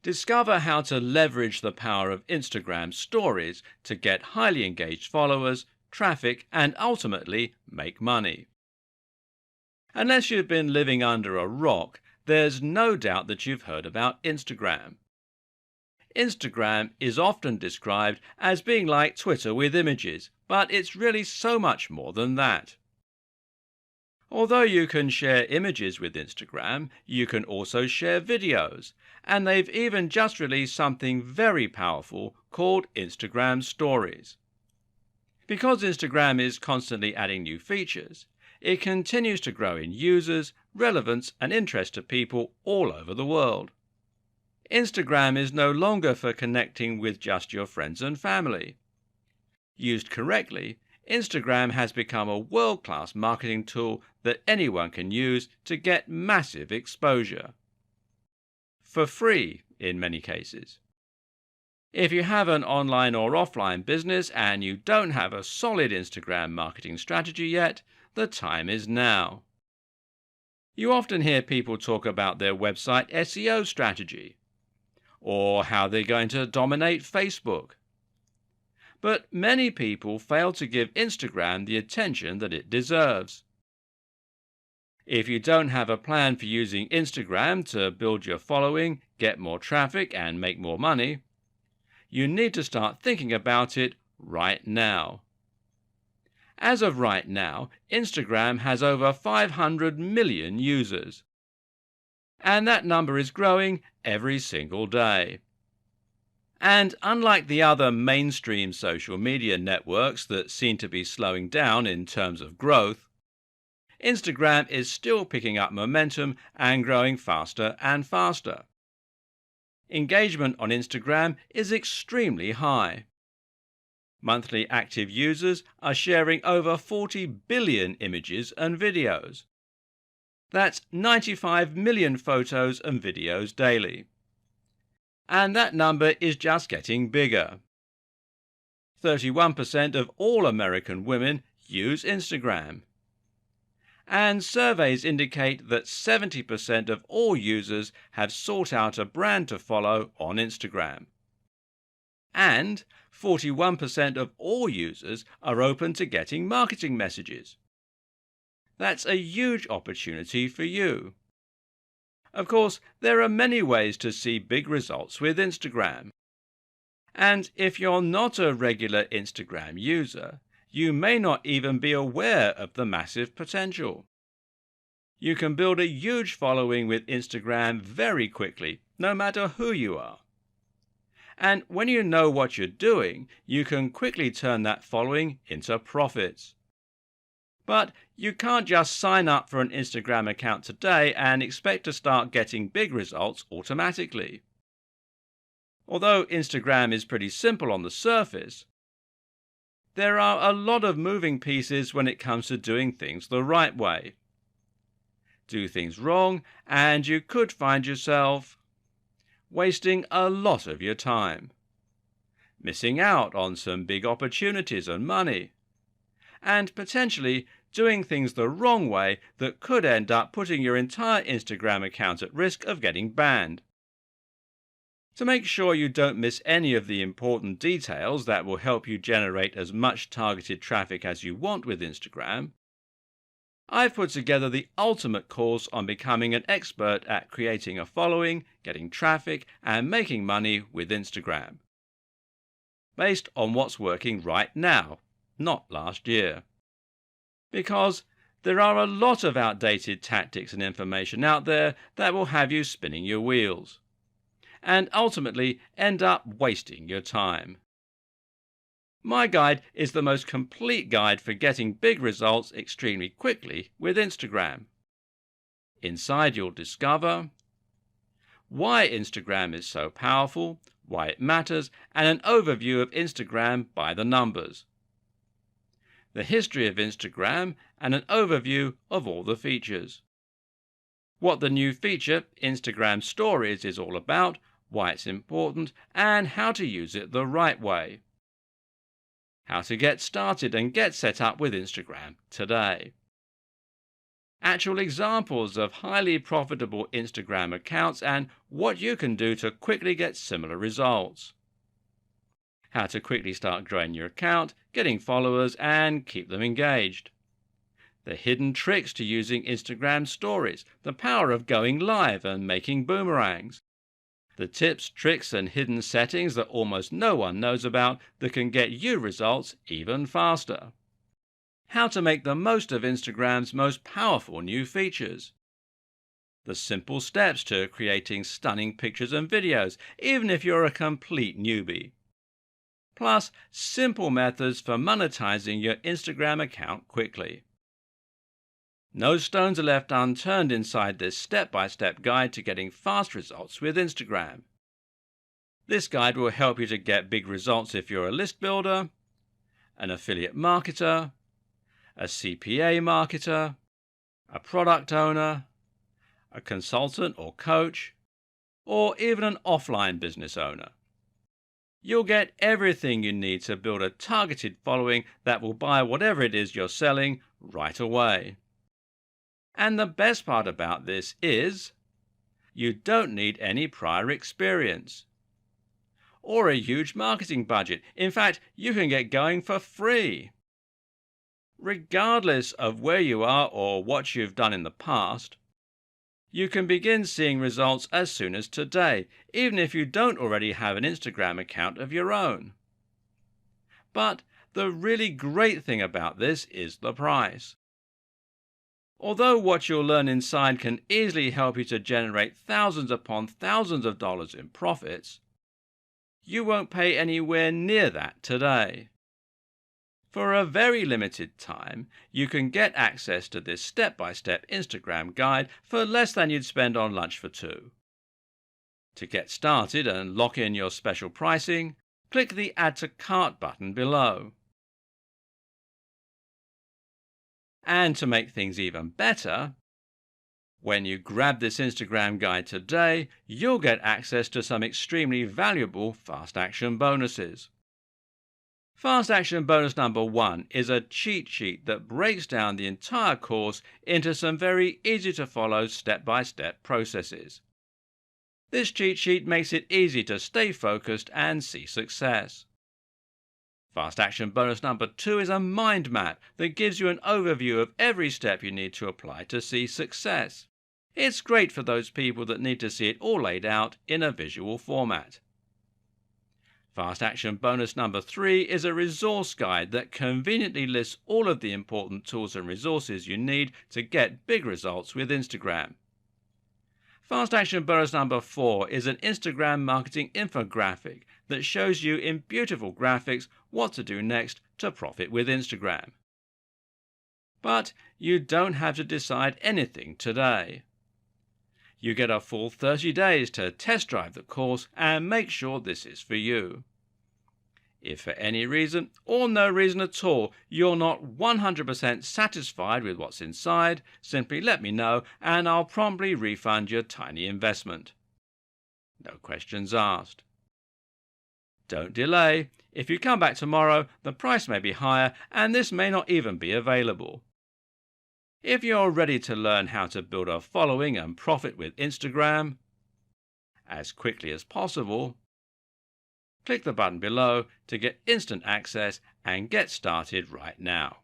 Discover how to leverage the power of Instagram stories to get highly engaged followers, traffic, and ultimately make money. Unless you've been living under a rock, there's no doubt that you've heard about Instagram. Instagram is often described as being like Twitter with images, but it's really so much more than that. Although you can share images with Instagram, you can also share videos, and they've even just released something very powerful called Instagram Stories. Because Instagram is constantly adding new features, it continues to grow in users, relevance, and interest to people all over the world. Instagram is no longer for connecting with just your friends and family. Used correctly, Instagram has become a world-class marketing tool that anyone can use to get massive exposure. For free, in many cases. If you have an online or offline business and you don't have a solid Instagram marketing strategy yet, the time is now. You often hear people talk about their website SEO strategy, or how they're going to dominate Facebook. But many people fail to give Instagram the attention that it deserves. If you don't have a plan for using Instagram to build your following, get more traffic, and make more money, you need to start thinking about it right now. As of right now, Instagram has over 500 million users. And that number is growing every single day. And unlike the other mainstream social media networks that seem to be slowing down in terms of growth, Instagram is still picking up momentum and growing faster and faster. Engagement on Instagram is extremely high. Monthly active users are sharing over 40 billion images and videos. That's 95 million photos and videos daily. And that number is just getting bigger. 31% of all American women use Instagram. And surveys indicate that 70% of all users have sought out a brand to follow on Instagram. And 41% of all users are open to getting marketing messages. That's a huge opportunity for you. Of course, there are many ways to see big results with Instagram. And if you're not a regular Instagram user, you may not even be aware of the massive potential. You can build a huge following with Instagram very quickly, no matter who you are. And when you know what you're doing, you can quickly turn that following into profits. But you can't just sign up for an Instagram account today and expect to start getting big results automatically. Although Instagram is pretty simple on the surface, there are a lot of moving pieces when it comes to doing things the right way. Do things wrong, and you could find yourself wasting a lot of your time, missing out on some big opportunities and money, and potentially doing things the wrong way that could end up putting your entire Instagram account at risk of getting banned. To make sure you don't miss any of the important details that will help you generate as much targeted traffic as you want with Instagram, I've put together the ultimate course on becoming an expert at creating a following, getting traffic, and making money with Instagram, based on what's working right now, not last year. Because there are a lot of outdated tactics and information out there that will have you spinning your wheels, and ultimately end up wasting your time. My guide is the most complete guide for getting big results extremely quickly with Instagram. Inside you'll discover why Instagram is so powerful, why it matters, and an overview of Instagram by the numbers. The history of Instagram and an overview of all the features. What the new feature, Instagram Stories, is all about, why it's important, and how to use it the right way. How to get started and get set up with Instagram today. actual examples of highly profitable Instagram accounts and what you can do to quickly get similar results. How to quickly start growing your account, getting followers, and keep them engaged. The hidden tricks to using Instagram stories, the power of going live and making boomerangs. The tips, tricks, and hidden settings that almost no one knows about that can get you results even faster. How to make the most of Instagram's most powerful new features. The simple steps to creating stunning pictures and videos, even if you're a complete newbie. Plus, simple methods for monetizing your Instagram account quickly. No stones are left unturned inside this step-by-step guide to getting fast results with Instagram. This guide will help you to get big results if you're a list builder, an affiliate marketer, a CPA marketer, a product owner, a consultant or coach, or even an offline business owner. You'll get everything you need to build a targeted following that will buy whatever it is you're selling right away. And the best part about this is, you don't need any prior experience or a huge marketing budget. In fact, you can get going for free. Regardless of where you are or what you've done in the past, you can begin seeing results as soon as today, even if you don't already have an Instagram account of your own. But the really great thing about this is the price. Although what you'll learn inside can easily help you to generate thousands upon thousands of dollars in profits, you won't pay anywhere near that today. For a very limited time, you can get access to this step-by-step Instagram guide for less than you'd spend on lunch for two. To get started and lock in your special pricing, click the Add to Cart button below. And to make things even better, when you grab this Instagram guide today, you'll get access to some extremely valuable Fast Action bonuses. Fast Action bonus number 1 is a cheat sheet that breaks down the entire course into some very easy to follow step-by-step processes. This cheat sheet makes it easy to stay focused and see success. Fast Action bonus number 2 is a mind map that gives you an overview of every step you need to apply to see success. It's great for those people that need to see it all laid out in a visual format. Fast Action bonus number 3 is a resource guide that conveniently lists all of the important tools and resources you need to get big results with Instagram. Fast Action bonus number 4 is an Instagram marketing infographic that shows you in beautiful graphics what to do next to profit with Instagram. But you don't have to decide anything today. You get a full 30 days to test drive the course and make sure this is for you. If for any reason, or no reason at all, you're not 100% satisfied with what's inside, simply let me know and I'll promptly refund your tiny investment. No questions asked. Don't delay. If you come back tomorrow, the price may be higher and this may not even be available. If you're ready to learn how to build a following and profit with Instagram as quickly as possible, click the button below to get instant access and get started right now.